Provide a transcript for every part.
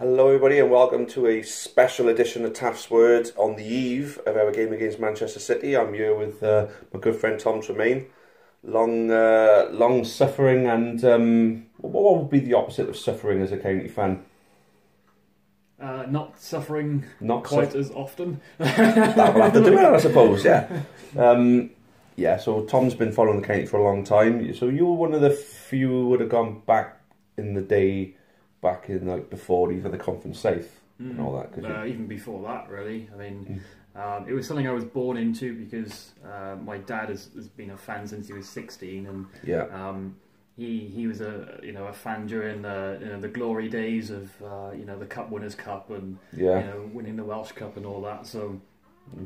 Hello everybody and welcome to a special edition of Taff's Words on the eve of our game against Manchester City. I'm here with my good friend Tom Tremayne. Long suffering and what would be the opposite of suffering as a county fan? Not suffering Not quite as often. That will have to do it, I suppose, yeah. So Tom's been following the county for a long time. So you were one of the few who would have gone back in the day, back in like before even the Conference South and all that. Even before that, really. I mean, it was something I was born into because my dad has been a fan since he was 16, and he was a fan during the glory days of the Cup Winners' Cup and winning the Welsh Cup and all that. So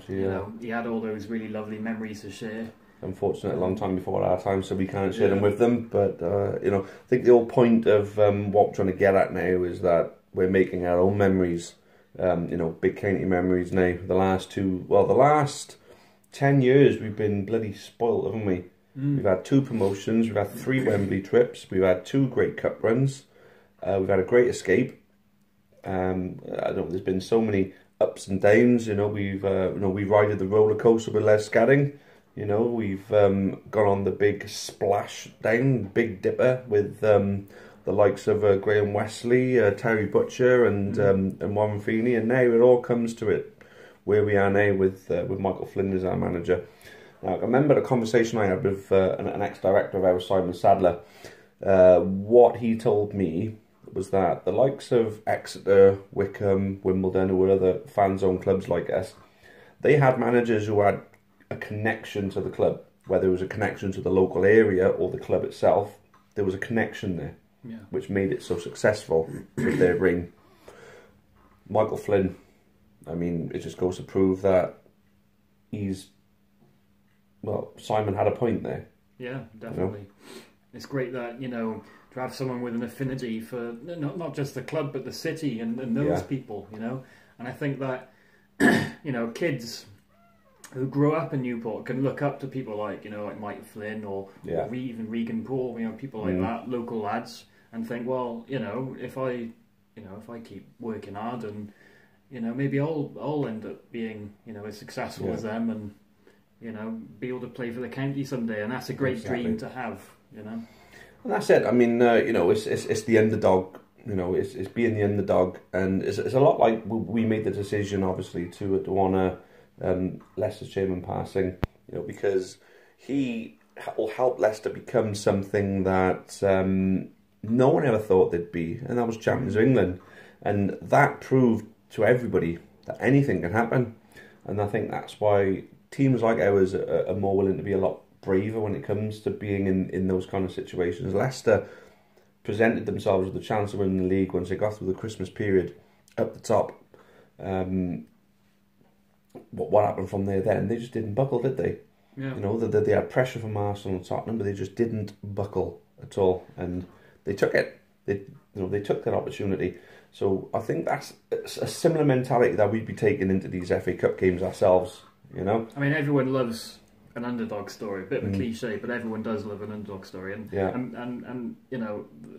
he had all those really lovely memories to share. Unfortunately, a long time before our time, so we can't share them with them. But I think the whole point of what we're trying to get at now is that we're making our own memories. Big county memories now. The last 10 years we've been bloody spoilt, haven't we? We've had 2 promotions, we've had 3 Wembley trips, we've had 2 great cup runs, we've had a great escape. There's been so many ups and downs. We've rided the roller coaster with Les Scadding. We've gone on the big splash down, Big Dipper with the likes of Graham Wesley, Terry Butcher and Warren Feeney, and now it all comes to it where we are now with Michael Flynn as our manager. Now, I remember the conversation I had with an ex-director of ours, Simon Sadler. What he told me was that the likes of Exeter, Wickham, Wimbledon, who were other fan-zone clubs like us, they had managers who had a connection to the club, whether it was a connection to the local area or the club itself. There was a connection there, which made it so successful with their reign. Michael Flynn, I mean, it just goes to prove that Simon had a point there. Yeah, definitely. It's great that, to have someone with an affinity for not just the club but the city and those people, And I think that, kids who grew up in Newport can look up to people like Mike Flynn or even Regan Paul, people like that, local lads, and think, well, if I keep working hard and maybe I'll end up being as successful as them and be able to play for the county someday, and that's a great dream to have. And that's it. I mean, it's the underdog. It's being the underdog, and it's a lot like we made the decision, obviously, to honour Leicester's chairman passing, because he will help Leicester become something that no one ever thought they'd be, and that was champions of England, and that proved to everybody that anything can happen. And I think that's why teams like ours are more willing to be a lot braver when it comes to being in those kind of situations. Leicester presented themselves with the chance of winning the league once they got through the Christmas period up the top. What happened from there then? They just didn't buckle, did they? Yeah. They had pressure from Arsenal and Tottenham, but they just didn't buckle at all, and they took it. They took that opportunity. So I think that's a similar mentality that we'd be taking into these FA Cup games ourselves. I mean, everyone loves an underdog story. A bit of a cliche, but everyone does love an underdog story. And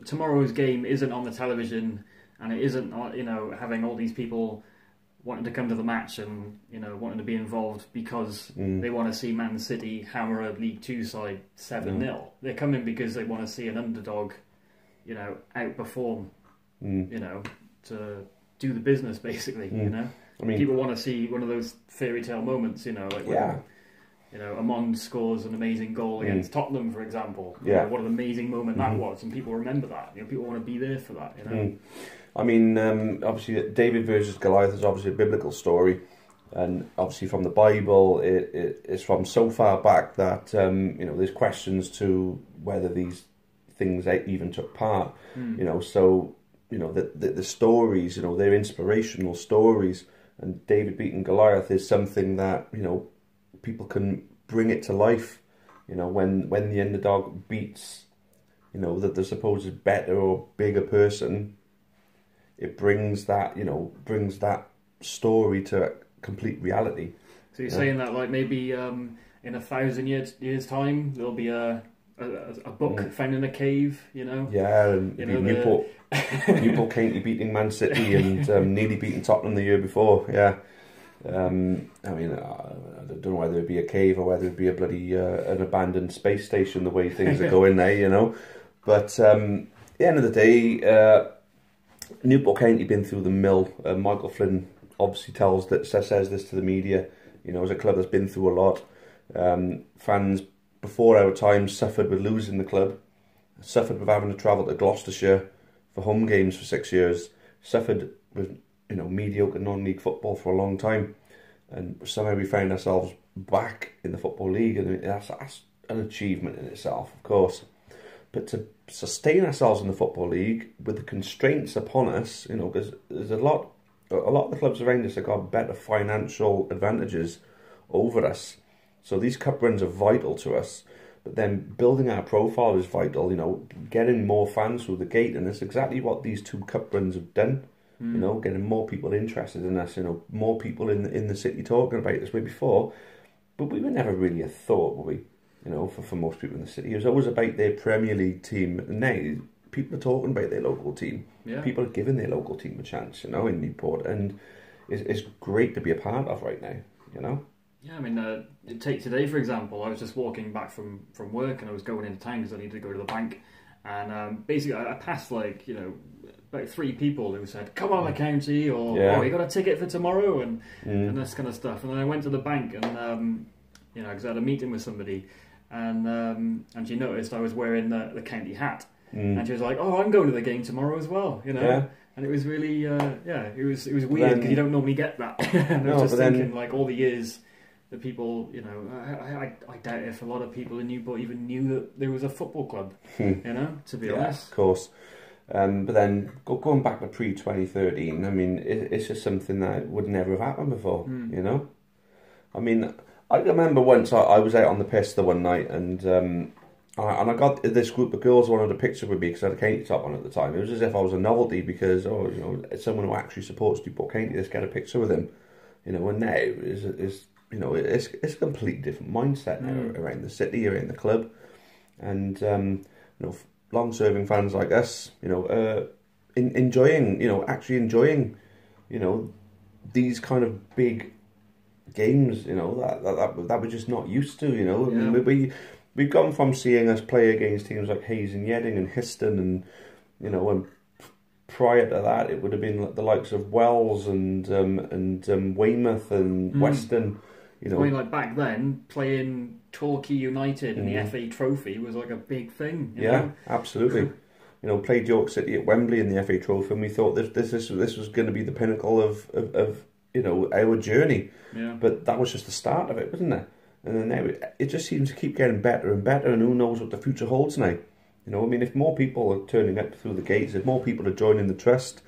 tomorrow's game isn't on the television, and it isn't having all these people wanting to come to the match and wanting to be involved because they want to see Man City hammer a League 2 side 7-0. They're coming because they want to see an underdog, outperform, to do the business basically. I mean, people want to see one of those fairy tale moments, when Amond scores an amazing goal against Tottenham, for example. What an amazing moment that was, and people remember that. People want to be there for that. I mean, obviously, David versus Goliath is obviously a biblical story, and obviously from the Bible, it's from so far back that there's questions to whether these things even took part. So the stories, they're inspirational stories, and David beating Goliath is something that people can bring it to life. When the underdog beats the supposed better or bigger person, it brings that story to complete reality. So you're saying that maybe in 1,000 years time there'll be a a book found in a cave, you know. Yeah, and Newport County beating Man City and nearly beating Tottenham the year before. Yeah, I mean, I don't know whether it'd be a cave or whether it'd be a bloody an abandoned space station. The way things are going there, you know. But at the end of the day, Newport County been through the mill. Michael Flynn obviously says this to the media. You know, as a club that's been through a lot. Fans before our time suffered with losing the club, suffered with having to travel to Gloucestershire for home games for 6 years, suffered with mediocre non-league football for a long time, and somehow we found ourselves back in the Football League, and that's an achievement in itself, of course. But to sustain ourselves in the Football League with the constraints upon us, because there's a lot of the clubs around us have got better financial advantages over us. So these cup runs are vital to us, but then building our profile is vital, getting more fans through the gate, and that's exactly what these 2 cup runs have done, getting more people interested in us, more people in the city talking about this way before, but we were never really a thought, were we, for most people in the city. It was always about their Premier League team, and now people are talking about their local team. Yeah. People are giving their local team a chance, in Newport, and it's great to be a part of right now, Yeah, I mean, take today, for example. I was just walking back from work and I was going into town because I needed to go to the bank. And basically, I passed, about 3 people who said, "Come on, the county," or "Oh, you got a ticket for tomorrow," and this kind of stuff. And then I went to the bank and, because I had a meeting with somebody, and she noticed I was wearing the county hat. And she was like, "Oh, I'm going to the game tomorrow as well," Yeah. And it was really, it was weird because you don't normally get that. And I was just thinking, all the years... The people, I doubt if a lot of people in Newport even knew that there was a football club, to be honest. Of course. But then, going back to pre-2013, I mean, it's just something that would never have happened before, I mean, I remember once I was out on the piss the one night, and I got this group of girls who wanted a picture with me because I had a county top on at the time. It was as if I was a novelty because, someone who actually supports Newport County, let's get a picture with him. And now is it's a completely different mindset now around the city, around the club, and long-serving fans like us, actually enjoying, these kind of big games, that we're just not used to, I mean, we've gone from seeing us play against teams like Hayes and Yedding and Histon, and and prior to that, it would have been the likes of Wells and Weymouth and Weston. I mean, back then, playing Torquay United in the FA Trophy was a big thing. You know? Absolutely. Played York City at Wembley in the FA Trophy, and we thought this was going to be the pinnacle of our journey. Yeah. But that was just the start of it, wasn't it? And then now it just seems to keep getting better and better, and who knows what the future holds now. I mean, if more people are turning up through the gates, if more people are joining the trust,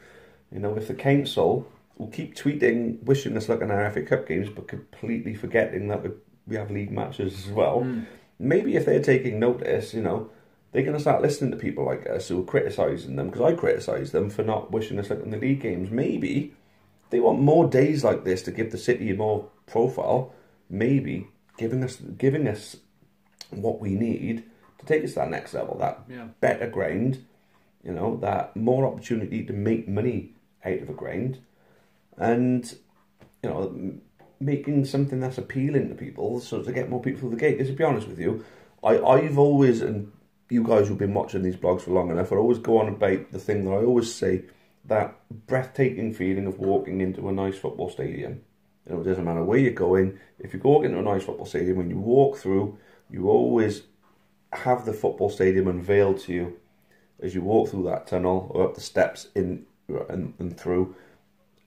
if the council will keep tweeting, wishing us luck in our FA Cup games, but completely forgetting that we have league matches as well, maybe if they're taking notice, they're going to start listening to people like us who are criticising them, because I criticise them for not wishing us luck in the league games. Maybe they want more days like this to give the city more profile, maybe giving us what we need to take us to that next level, that better ground, that more opportunity to make money out of a ground, and making something that's appealing to people, so to get more people through the gate. Because to be honest with you, I've always, and you guys who've been watching these blogs for long enough, I always go on about the thing that I always say, that breathtaking feeling of walking into a nice football stadium. It doesn't matter where you're going. If you go into a nice football stadium, when you walk through, you always have the football stadium unveiled to you as you walk through that tunnel or up the steps in and through,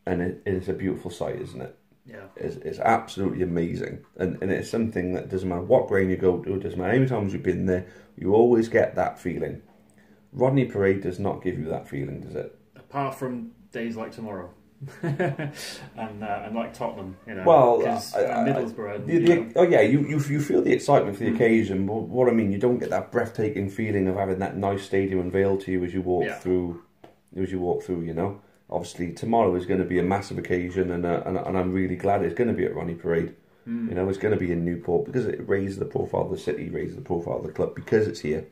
and it is a beautiful sight, isn't it? Yeah, it's absolutely amazing, and it's something that doesn't matter what ground you go to, it doesn't matter how many times you've been there, you always get that feeling. Rodney Parade does not give you that feeling, does it? Apart from days like tomorrow. and like Tottenham, well, Middlesbrough. You feel the excitement for the occasion, but what I mean, you don't get that breathtaking feeling of having that nice stadium unveiled to you as you walk through. Obviously tomorrow is going to be a massive occasion, and I'm really glad it's going to be at Rodney Parade. You know, it's going to be in Newport because it raises the profile of the city, raises the profile of the club because it's here.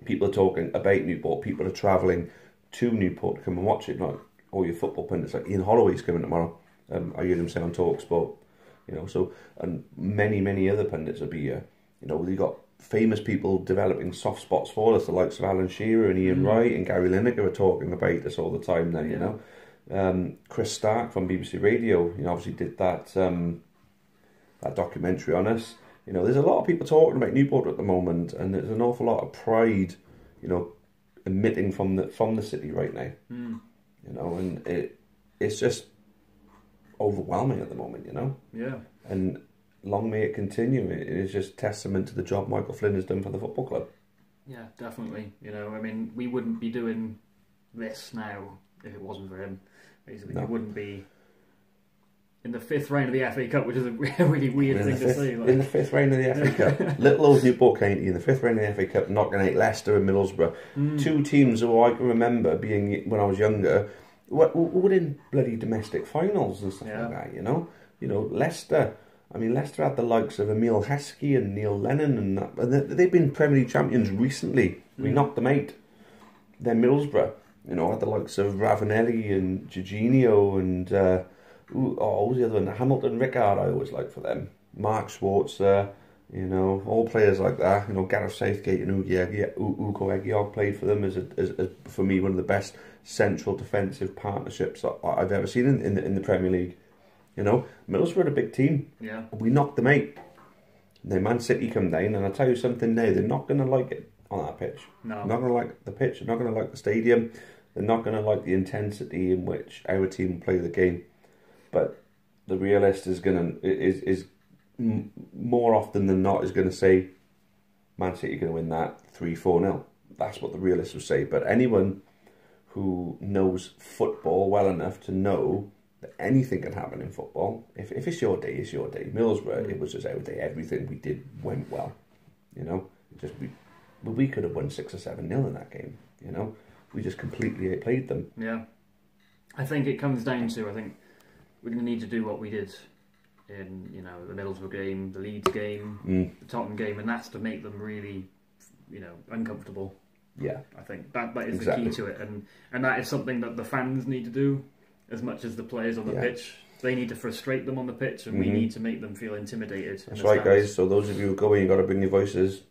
People are talking about Newport. People are travelling to Newport to come and watch it. Like all your football pundits, like Ian Holloway's coming tomorrow. I heard him say on TalkSport. You know, so and many other pundits will be here. You know, we got famous people developing soft spots for us, the likes of Alan Shearer and Ian Wright and Gary Lineker are talking about this all the time. Then you know, Chris Stark from BBC Radio, you know, obviously did that that documentary on us. You know, there's a lot of people talking about Newport at the moment, and there's an awful lot of pride, you know, emitting from the city right now. You know, and it's just overwhelming at the moment. You know. Yeah. And long may it continue. It is just testament to the job Michael Flynn has done for the football club. Yeah, definitely. You know, I mean, we wouldn't be doing this now if it wasn't for him. Basically, we wouldn't be in the fifth round of the FA Cup, which is a really weird thing to say. Like. In the fifth round of the FA Cup. Little old Newport County in the fifth round of the FA Cup, knocking out Leicester and Middlesbrough. Two teams who I can remember being, when I was younger, were in bloody domestic finals and stuff like that, you know? You know, Leicester... I mean, Leicester had the likes of Emile Heskey and Neil Lennon and that. And they've been Premier League champions recently. We knocked them out. Then Middlesbrough, you know, had the likes of Ravanelli and Jorginho and... what was the other one? Hamilton Rickard, I always liked for them. Mark Schwarzer, you know, all players like that. You know, Gareth Southgate and Ugo Egiog played for them as for me, one of the best central defensive partnerships I've ever seen in the Premier League. You know, Middlesbrough are a big team. Yeah. We knocked them out. Then Man City come down, and I tell you something now, they're not going to like it on that pitch. No. They're not going to like the pitch. They're not going to like the stadium. They're not going to like the intensity in which our team play the game. But the realist is more often than not is going to say Man City are going to win that 3-4-0. That's what the realist will say. But anyone who knows football well enough to know that anything can happen in football. If it's your day, it's your day. Middlesbrough, it was just our day. Everything we did went well. You know, we could have won 6 or 7-0 in that game. You know, we just completely outplayed them. Yeah, I think it comes down to we're going to need to do what we did in, you know, the Middlesbrough game, the Leeds game, the Tottenham game, and that's to make them really, you know, uncomfortable. Yeah, I think that is the key to it, and that is something that the fans need to do as much as the players on the pitch. They need to frustrate them on the pitch, and we need to make them feel intimidated. That's right, guys. So those of you who are going, you've got to bring your voices.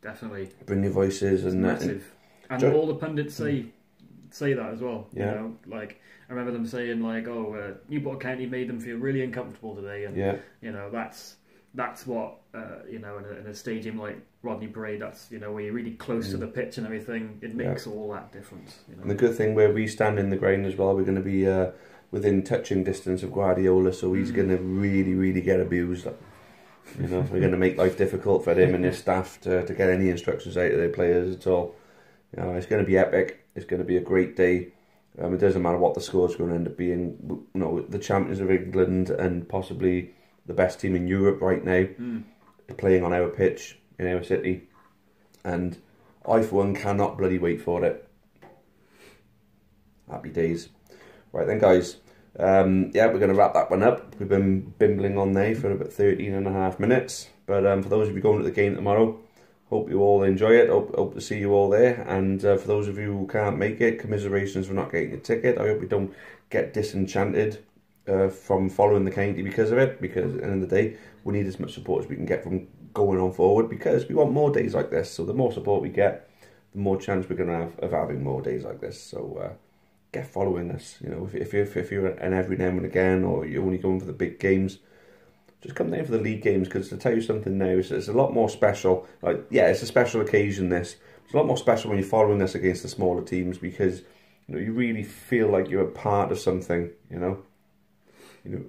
Definitely. Bring your voices. It's massive. And all the pundits say that as well. Yeah. You know, like, I remember them saying, like, Newport County made them feel really uncomfortable today. And, you know, that's what, you know, in a stadium like Rodney Parade, that's, you know, where you're really close to the pitch and everything, it makes all that difference. You know? And the good thing where we stand in the ground as well, we're going to be within touching distance of Guardiola, so he's going to really get abused. You know, we're going to make life difficult for him and his staff to get any instructions out of their players at all. You know, it's going to be epic. It's going to be a great day. It doesn't matter what the score's going to end up being. You know, the champions of England and possibly the best team in Europe right now are playing on our pitch in our city, and I for one cannot bloody wait for it. Happy days. Right then, guys, we're going to wrap that one up. We've been bimbling on there for about 13 and a half minutes, but for those of you going to the game tomorrow, hope you all enjoy it. Hope to see you all there, and for those of you who can't make it, commiserations for not getting a ticket. I hope you don't get disenchanted from following the county because of it, because at the end of the day we need as much support as we can get from going on forward, because we want more days like this. So the more support we get, the more chance we're going to have of having more days like this. So get following us. You know, if you're an every now and again, or you're only going for the big games, just come down for the league games, because to tell you something now, it's a lot more special. Like, yeah, it's a special occasion. It's a lot more special when you're following us against the smaller teams, because you know you really feel like you're a part of something. You know,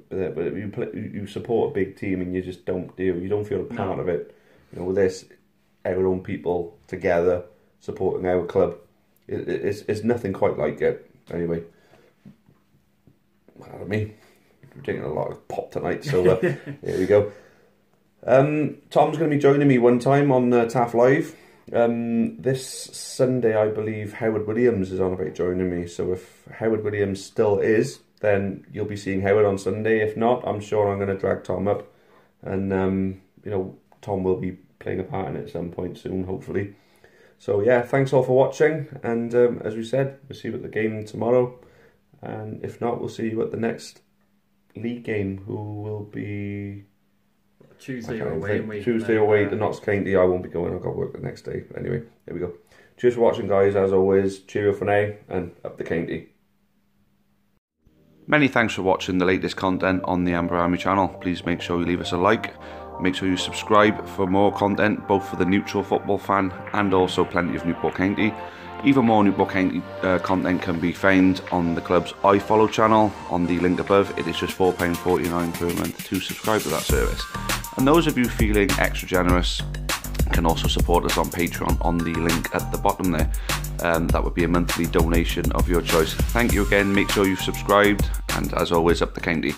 but you support a big team and you just don't feel a part of it. You know, with this, our own people together supporting our club, it's nothing quite like it. Anyway, I mean, we're drinking a lot of pop tonight, so here we go. Tom's going to be joining me one time on Taff Live. This Sunday, I believe Howard Williams is on about joining me. So if Howard Williams still is, then you'll be seeing Howard on Sunday. If not, I'm sure I'm going to drag Tom up and you know, Tom will be playing a part in it at some point soon, hopefully. So yeah, thanks all for watching, and as we said, we'll see you at the game tomorrow, and if not, we'll see you at the next league game, who will be Tuesday away. Tuesday away to Notts County. I won't be going, I've got work the next day. Anyway, there we go. Cheers for watching, guys, as always. Cheerio for now, and up the county. Many thanks for watching the latest content on the Amber Army channel. Please make sure you leave us a like. Make sure you subscribe for more content, both for the neutral football fan and also plenty of Newport County. Even more Newport County content can be found on the club's iFollow channel on the link above. It is just £4.49 per month to subscribe to that service. And those of you feeling extra generous can also support us on Patreon on the link at the bottom there. That would be a monthly donation of your choice. Thank you again, make sure you've subscribed, and as always, up the county.